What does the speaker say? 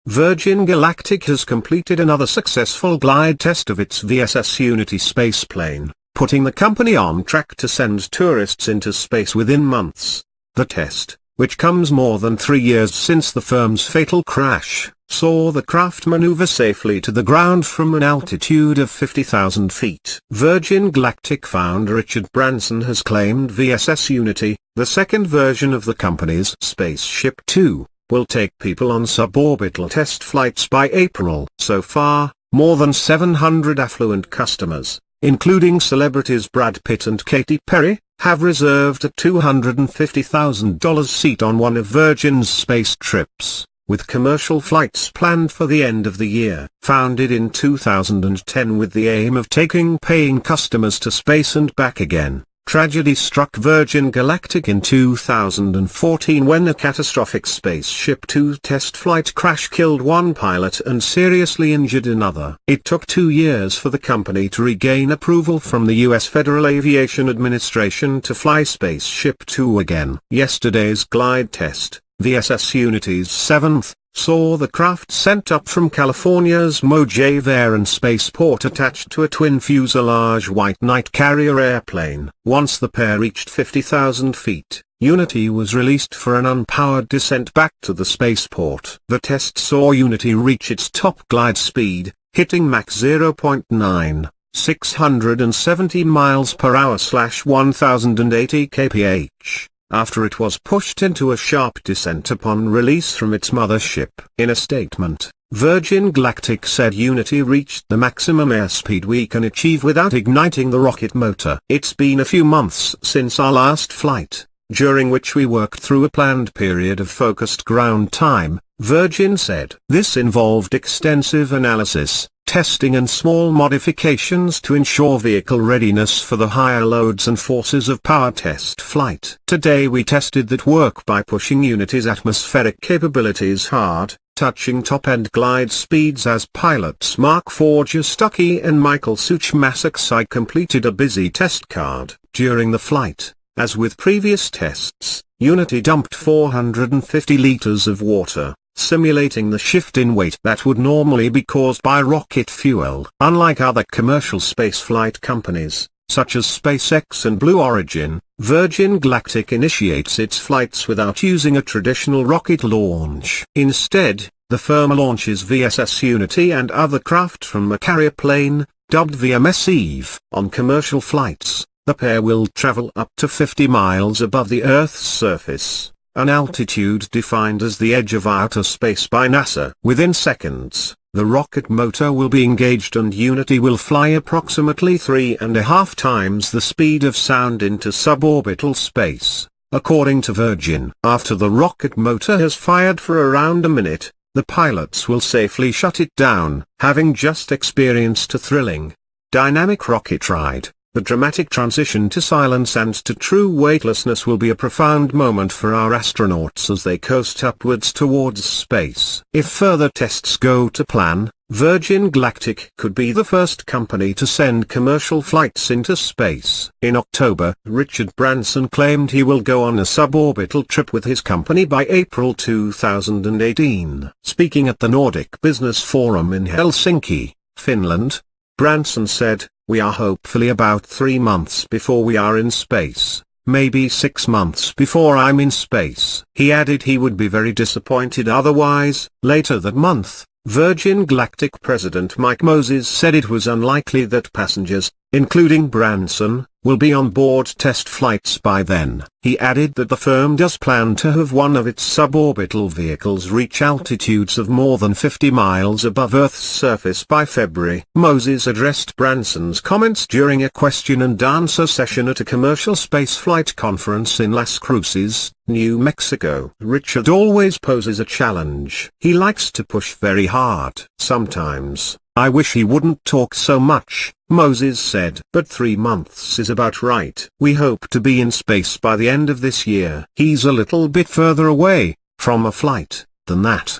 Virgin Galactic has completed another successful glide test of its VSS Unity spaceplane, putting the company on track to send tourists into space within months. The test, which comes more than 3 years since the firm's fatal crash, saw the craft maneuver safely to the ground from an altitude of 50,000 feet. Virgin Galactic founder Richard Branson has claimed VSS Unity, the second version of the company's Spaceship Two, will take people on suborbital test flights by April. So far, more than 700 affluent customers, including celebrities Brad Pitt and Katy Perry, have reserved a $250,000 seat on one of Virgin's space trips, with commercial flights planned for the end of the year. Founded in 2010 with the aim of taking paying customers to space and back again, tragedy struck Virgin Galactic in 2014 when a catastrophic Spaceship Two test flight crash killed one pilot and seriously injured another. It took 2 years for the company to regain approval from the U.S. Federal Aviation Administration to fly Spaceship Two again. Yesterday's glide test, VSS Unity's seventh, saw the craft sent up from California's Mojave Air and Spaceport attached to a twin fuselage White Knight carrier airplane. Once the pair reached 50,000 feet, Unity was released for an unpowered descent back to the spaceport. The test saw Unity reach its top glide speed, hitting Mach 0.9, 670 miles per hour / 1080 kph. After it was pushed into a sharp descent upon release from its mothership. In a statement, Virgin Galactic said Unity reached the maximum airspeed we can achieve without igniting the rocket motor. It's been a few months since our last flight, during which we worked through a planned period of focused ground time, Virgin said. This involved extensive analysis, testing and small modifications to ensure vehicle readiness for the higher loads and forces of power test flight. Today we tested that work by pushing Unity's atmospheric capabilities hard, touching top-end glide speeds as pilots Mark Forger Stuckey and Michael Suchmasaksai completed a busy test card. During the flight, as with previous tests, Unity dumped 450 liters of water, simulating the shift in weight that would normally be caused by rocket fuel. Unlike other commercial spaceflight companies, such as SpaceX and Blue Origin, Virgin Galactic initiates its flights without using a traditional rocket launch. Instead, the firm launches VSS Unity and other craft from a carrier plane, dubbed VMS Eve. On commercial flights, the pair will travel up to 50 miles above the Earth's surface, an altitude defined as the edge of outer space by NASA. Within seconds, the rocket motor will be engaged and Unity will fly approximately 3.5 times the speed of sound into suborbital space, according to Virgin. After the rocket motor has fired for around a minute, the pilots will safely shut it down. Having just experienced a thrilling, dynamic rocket ride, the dramatic transition to silence and to true weightlessness will be a profound moment for our astronauts as they coast upwards towards space. If further tests go to plan, Virgin Galactic could be the first company to send commercial flights into space. In October, Richard Branson claimed he will go on a suborbital trip with his company by April 2018. Speaking at the Nordic Business Forum in Helsinki, Finland, Branson said, "We are hopefully about 3 months before we are in space, maybe 6 months before I'm in space." He added he would be very disappointed otherwise. Later that month, Virgin Galactic President Mike Moses said it was unlikely that passengers, including Branson, will be on board test flights by then. He added that the firm does plan to have one of its suborbital vehicles reach altitudes of more than 50 miles above Earth's surface by February. Moses addressed Branson's comments during a question-and-answer session at a commercial spaceflight conference in Las Cruces, New Mexico. Richard always poses a challenge. He likes to push very hard. Sometimes, I wish he wouldn't talk so much, Moses said. But 3 months is about right. We hope to be in space by the end of this year. He's a little bit further away from a flight than that.